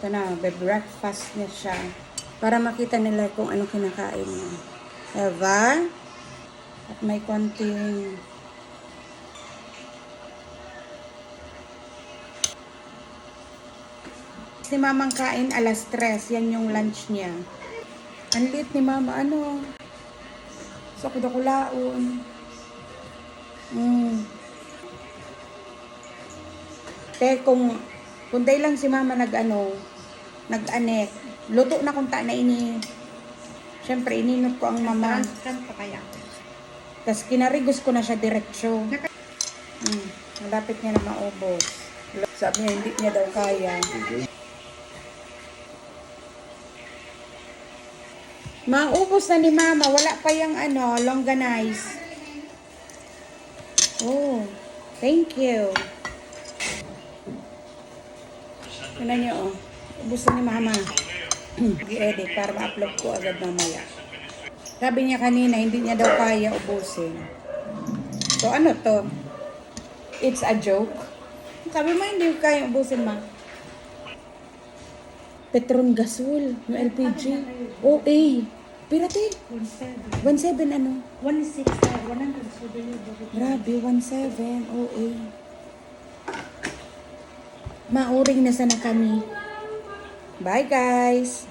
Ito na, breakfast niya siya. Para makita nila kung anong kinakain niya. Diba? At may konting ni mamang kain alas 3. Yan yung lunch niya. Ang liit ni mama. Ano? Sa kudakulaon. Te, kung day lang si mama nag-anek. Luto na kung ta na ini. Siyempre, ininot ko ang mama. Tapos kinarigos ko na siya diretsyo. Malapit niya na maubos. Sabi niya, hindi niya daw kaya. Maubos na ni mama. Wala pa yung longanize. Oh, thank you. Tignan niyo, oh. Ubos na ni mama. I-edit para ma-upload ko agad mamaya. Sabi niya kanina, hindi niya daw kaya ubusin. So, ano to? It's a joke. Sabi mo, hindi kaya ubusin, ma. Petron Gasol, yung LPG. OA. Pirate. 1.7 ano? 1.6, 100. Grabe, 1.7. OA. Mauring na sana kami. Bye, guys.